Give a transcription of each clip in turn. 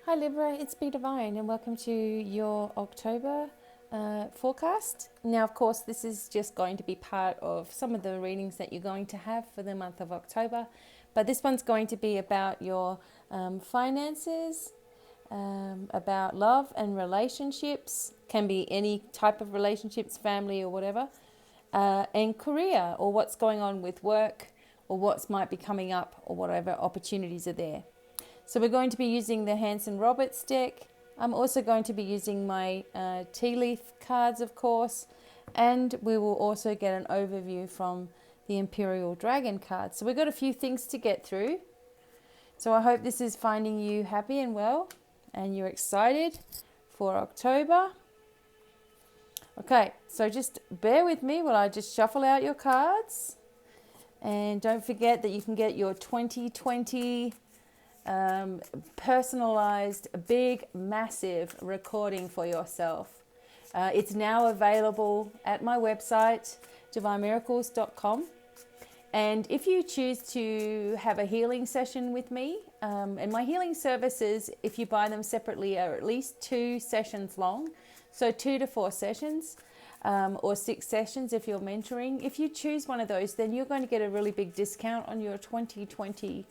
Hi Libra, it's BDevine and welcome to your October forecast. Now, of course, this is just going to be part of some of the readings that you're going to have for the month of October, but this one's going to be about your finances, about love and relationships, can be any type of relationships, family or whatever, and career or what's going on with work or what might be coming up or whatever opportunities are there. So we're going to be using the Hanson Roberts deck. I'm also going to be using my tea leaf cards, of course, and we will also get an overview from the Imperial Dragon card. So we've got a few things to get through. So I hope this is finding you happy and well, and you're excited for October. Okay, so just bear with me while I just shuffle out your cards. And don't forget that you can get your 2020 personalized, big, massive recording for yourself. It's now available at my website, devinemiracles.com. And if you choose to have a healing session with me, and my healing services, if you buy them separately, are at least 2 sessions long. So 2 to 4 sessions, or 6 sessions if you're mentoring. If you choose one of those, then you're going to get a really big discount on your 2020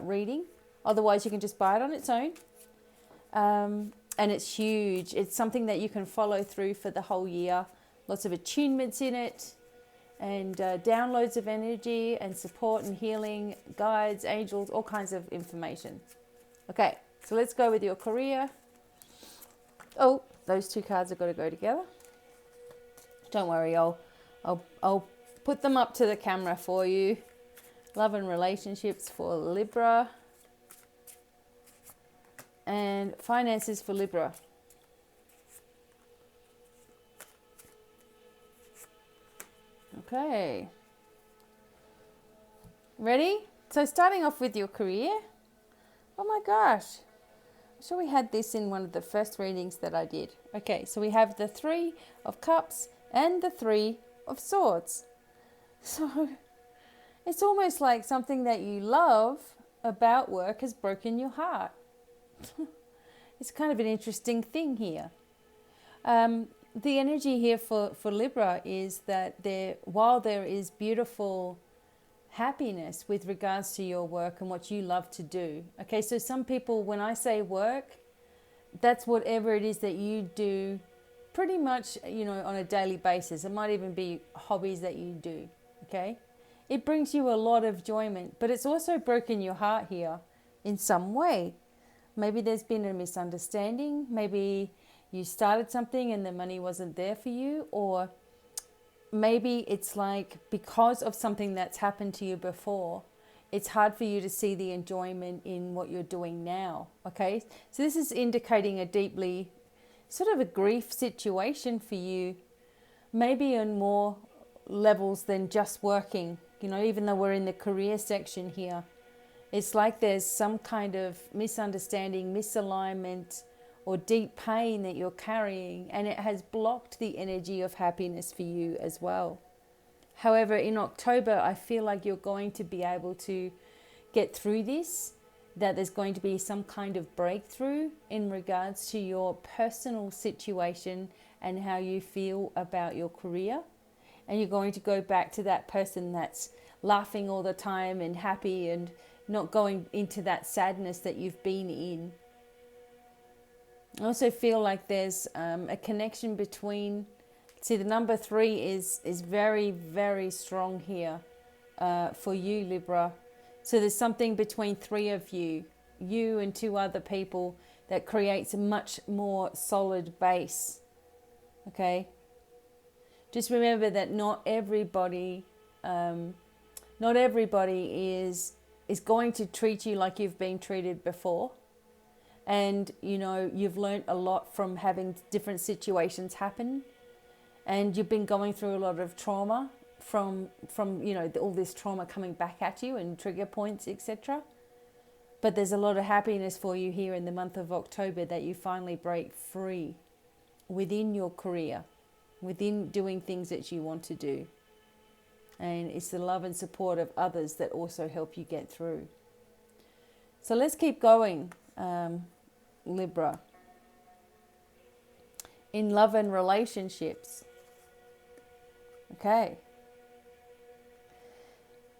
reading. Otherwise, you can just buy it on its own. And it's huge. It's something that you can follow through for the whole year. Lots of attunements in it and downloads of energy and support and healing, guides, angels, all kinds of information. Okay, so let's go with your career. Oh, those 2 cards have got to go together. Don't worry, I'll put them up to the camera for you. Love and relationships for Libra. And finances for Libra. Okay. Ready? So starting off with your career. Oh my gosh. I'm sure we had this in one of the first readings that I did. Okay, so we have the 3 of Cups and the 3 of Swords. So it's almost like something that you love about work has broken your heart. It's kind of an interesting thing here. The energy here for Libra is that while there is beautiful happiness with regards to your work and what you love to do. Okay, so some people, when I say work, that's whatever it is that you do pretty much, on a daily basis. It might even be hobbies that you do, okay? It brings you a lot of enjoyment, but it's also broken your heart here in some way. Maybe there's been a misunderstanding. Maybe you started something and the money wasn't there for you. Or maybe it's like because of something that's happened to you before, it's hard for you to see the enjoyment in what you're doing now. Okay, so this is indicating a deeply sort of a grief situation for you, maybe on more levels than just working. Even though we're in the career section here. It's like there's some kind of misunderstanding, misalignment, or deep pain that you're carrying, and it has blocked the energy of happiness for you as well. However, in October, I feel like you're going to be able to get through this, that there's going to be some kind of breakthrough in regards to your personal situation and how you feel about your career. And you're going to go back to that person that's laughing all the time and happy and not going into that sadness that you've been in. I also feel like there's a connection between, the number 3 is very, very strong here for you, Libra. So there's something between 3 of you and 2 other people that creates a much more solid base. Okay? Just remember that not everybody is going to treat you like you've been treated before. And, you've learned a lot from having different situations happen. And you've been going through a lot of trauma from all this trauma coming back at you and trigger points, etc. But there's a lot of happiness for you here in the month of October that you finally break free within your career, within doing things that you want to do. And it's the love and support of others that also help you get through. So let's keep going. Libra. In love and relationships. Okay.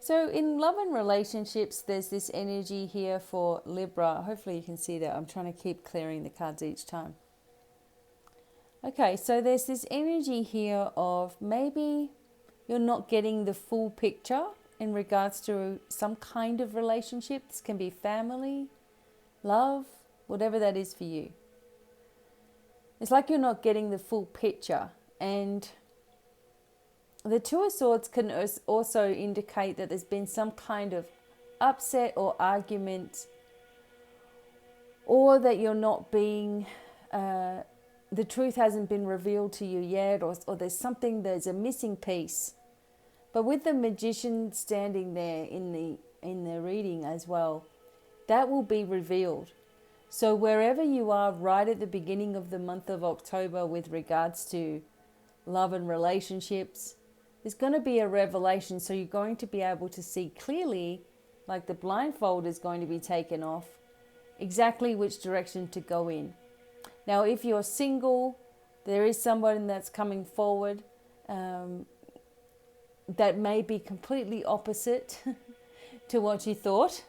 So in love and relationships, there's this energy here for Libra. Hopefully you can see that. I'm trying to keep clearing the cards each time. Okay, so there's this energy here of maybe you're not getting the full picture in regards to some kind of relationship. This can be family, love, whatever that is for you. It's like you're not getting the full picture. And the Two of Swords can also indicate that there's been some kind of upset or argument, or that you're not being, the truth hasn't been revealed to you yet, or there's a missing piece. But with the Magician standing there in the reading as well, that will be revealed. So wherever you are right at the beginning of the month of October with regards to love and relationships, there's going to be a revelation. So you're going to be able to see clearly, like the blindfold is going to be taken off, exactly which direction to go in. Now, if you're single, there is somebody that's coming forward that may be completely opposite to what you thought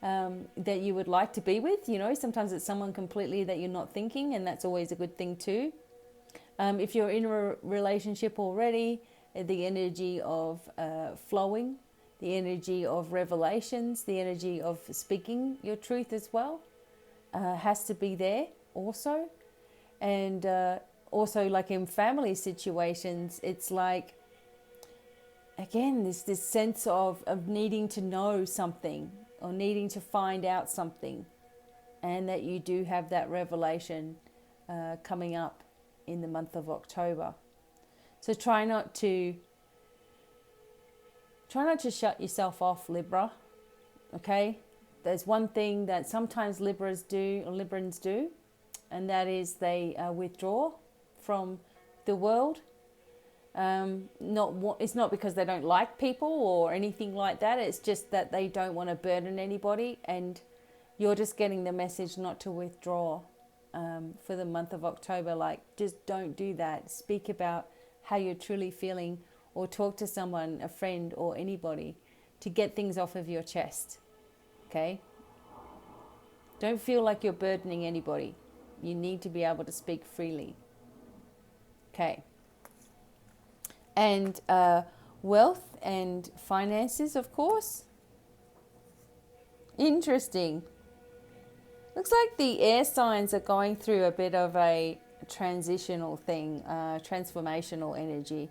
that you would like to be with. You know, sometimes it's someone completely that you're not thinking, and that's always a good thing too. If you're in a relationship already, the energy of flowing, the energy of revelations, the energy of speaking your truth as well has to be there also. And also, like in family situations, it's like, again, this sense of needing to know something or needing to find out something, and that you do have that revelation coming up in the month of October. So try not to shut yourself off, Libra. Okay? There's one thing that sometimes Librans do, and that is they withdraw from the world. It's not because they don't like people or anything like that. It's just that they don't want to burden anybody, and you're just getting the message not to withdraw for the month of October. Like, just don't do that. Speak about how you're truly feeling, or talk to someone, a friend or anybody, to get things off of your chest. Okay? Don't feel like you're burdening anybody. You need to be able to speak freely. Okay. And wealth and finances, of course. Interesting. Looks like the air signs are going through a bit of a transitional thing, transformational energy,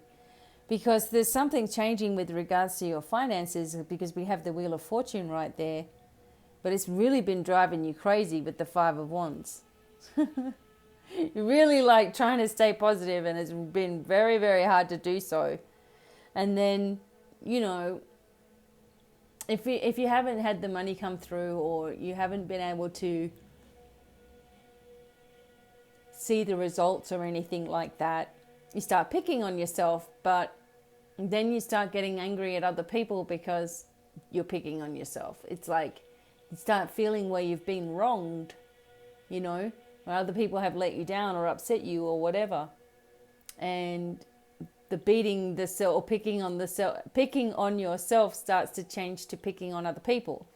because there's something changing with regards to your finances, because we have the Wheel of Fortune right there, but it's really been driving you crazy with the Five of Wands. You're really like trying to stay positive, and it's been very, very hard to do so. And then, you know, if you haven't had the money come through, or you haven't been able to see the results or anything like that, you start picking on yourself, but then you start getting angry at other people because you're picking on yourself. It's like you start feeling where you've been wronged, you know, where other people have let you down or upset you or whatever. And the beating the self, or picking on yourself starts to change to picking on other people.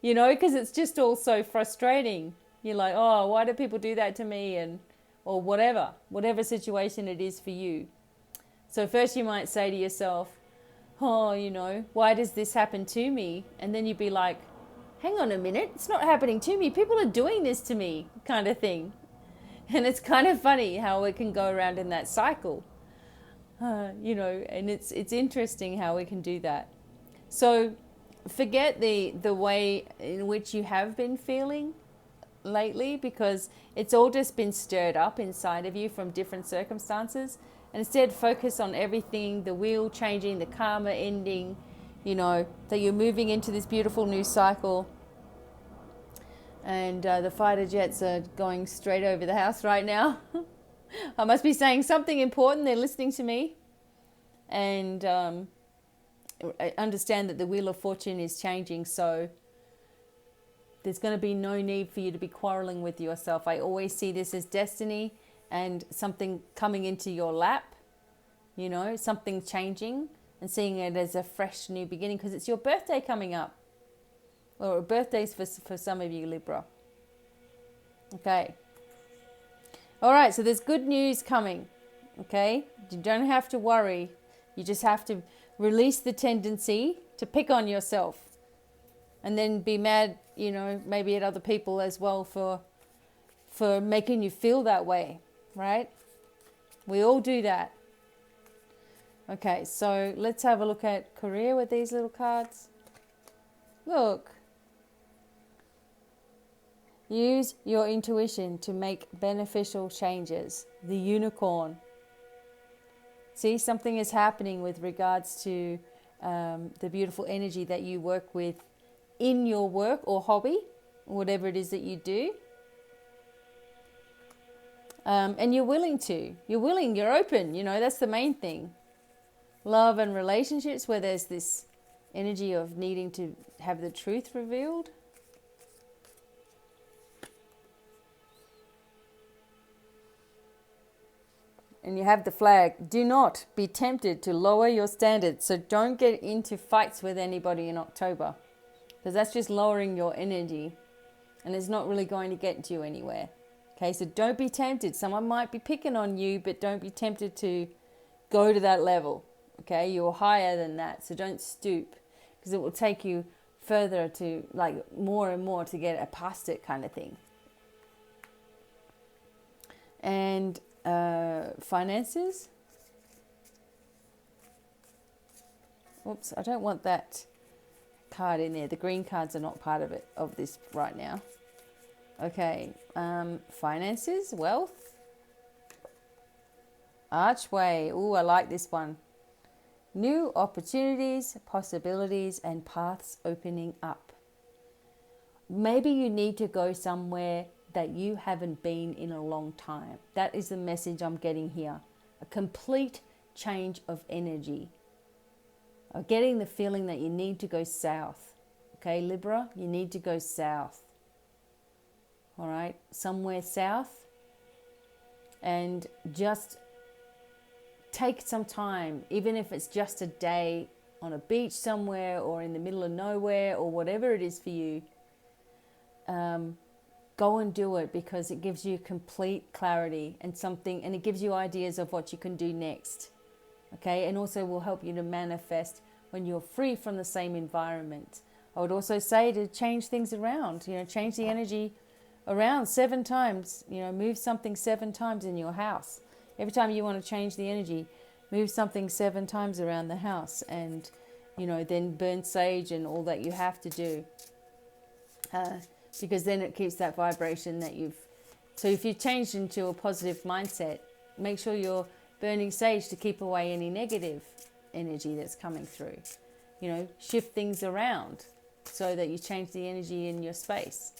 You know, because it's just all so frustrating. You're like, oh, why do people do that to me? And or whatever situation it is for you. So first you might say to yourself, oh, you know, why does this happen to me? And then you'd be like, hang on a minute, it's not happening to me. People are doing this to me, kind of thing. And it's kind of funny how it can go around in that cycle, you know, and it's interesting how we can do that. So forget the way in which you have been feeling lately, because it's all just been stirred up inside of you from different circumstances. And instead focus on everything, the wheel changing, the karma ending, you know, that you're moving into this beautiful new cycle. And the fighter jets are going straight over the house right now. I must be saying something important. They're listening to me. And I understand that the Wheel of Fortune is changing. So there's going to be no need for you to be quarreling with yourself. I always see this as destiny and something coming into your lap, you know, something changing, and seeing it as a fresh new beginning, because it's your birthday coming up. Or birthdays for some of you, Libra. Okay. All right, so there's good news coming. Okay? You don't have to worry. You just have to release the tendency to pick on yourself. And then be mad, you know, maybe at other people as well for making you feel that way, right? We all do that. Okay, so let's have a look at career with these little cards. Look. Use your intuition to make beneficial changes. The unicorn. See, something is happening with regards to the beautiful energy that you work with in your work or hobby, or whatever it is that you do. And you're willing to. You're willing, you're open, you know, that's the main thing. Love and relationships where there's this energy of needing to have the truth revealed. And you have the flag. Do not be tempted to lower your standards. So don't get into fights with anybody in October, because that's just lowering your energy and it's not really going to get you anywhere. Okay, so don't be tempted. Someone might be picking on you, but don't be tempted to go to that level. Okay, you're higher than that, so don't stoop, because it will take you further to, like, more and more to get past it, kind of thing. And finances. Oops, I don't want that card in there. The green cards are not part of this right now. Okay, finances, wealth, archway. Ooh, I like this one. New opportunities, possibilities, and paths opening up. Maybe you need to go somewhere that you haven't been in a long time. That is the message I'm getting here. A complete change of energy. I'm getting the feeling that you need to go south. Okay, Libra, you need to go south. All right, somewhere south, and just take some time, even if it's just a day on a beach somewhere or in the middle of nowhere or whatever it is for you. Go and do it, because it gives you complete clarity and something, and it gives you ideas of what you can do next. Okay, and also will help you to manifest when you're free from the same environment. I would also say to change things around, you know, change the energy around 7 times, you know, move something 7 times in your house. Every time you want to change the energy, move something 7 times around the house, and, you know, then burn sage and all that you have to do. Because then it keeps that vibration that you've... So if you've changed into a positive mindset, make sure you're burning sage to keep away any negative energy that's coming through. You know, shift things around so that you change the energy in your space.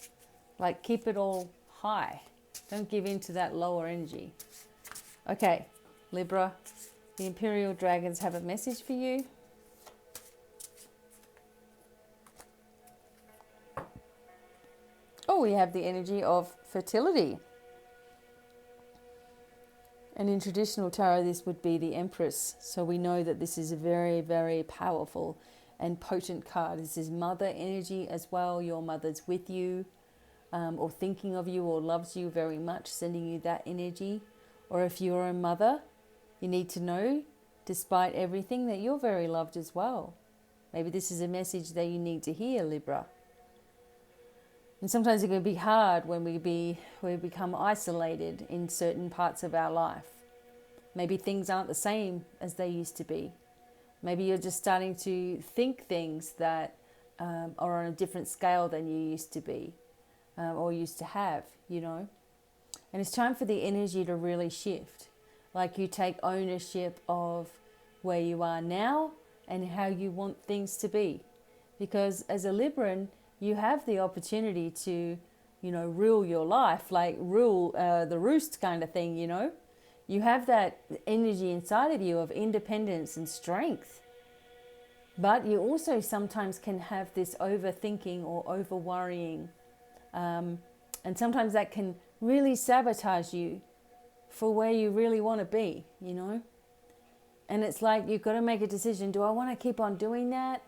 Like, keep it all high. Don't give in to that lower energy. Okay, Libra, the Imperial Dragons have a message for you. Oh, we have the energy of fertility. And in traditional tarot, this would be the Empress. So we know that this is a very, very powerful and potent card. This is mother energy as well. Your mother's with you, or thinking of you, or loves you very much, sending you that energy. Or if you're a mother, you need to know, despite everything, that you're very loved as well. Maybe this is a message that you need to hear, Libra. And sometimes it can be hard when we become isolated in certain parts of our life. Maybe things aren't the same as they used to be. Maybe you're just starting to think things that are on a different scale than you used to be, or used to have, you know. And it's time for the energy to really shift. Like, you take ownership of where you are now and how you want things to be. Because as a Libran, you have the opportunity to, you know, rule your life, like rule the roost kind of thing, you know. You have that energy inside of you of independence and strength. But you also sometimes can have this overthinking or over worrying And sometimes that can really sabotage you for where you really want to be, you know. And it's like you've got to make a decision. Do I want to keep on doing that?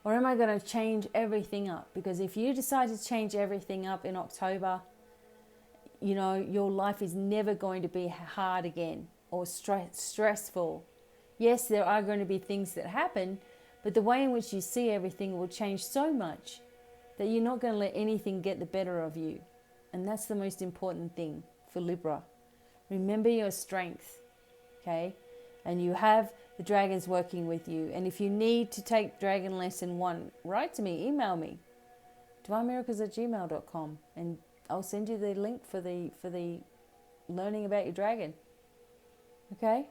Or am I going to change everything up? Because if you decide to change everything up in October, you know, your life is never going to be hard again or stressful. Yes, there are going to be things that happen, but the way in which you see everything will change so much that you're not going to let anything get the better of you. And that's the most important thing for Libra. Remember your strength, okay? And you have the dragons working with you. And if you need to take Dragon Lesson 1, write to me, email me, devinemiracles@gmail.com, and I'll send you the link for the learning about your dragon. Okay?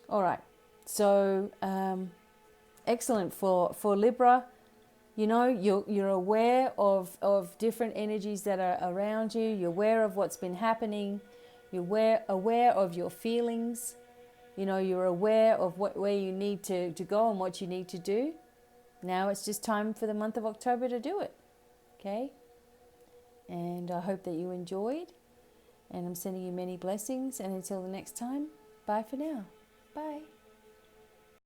All right. So, excellent for Libra. You know, you're aware of different energies that are around you. You're aware of what's been happening. You're aware of your feelings. You know, you're aware of where you need to go and what you need to do. Now it's just time for the month of October to do it. Okay? And I hope that you enjoyed. And I'm sending you many blessings. And until the next time, bye for now. Bye.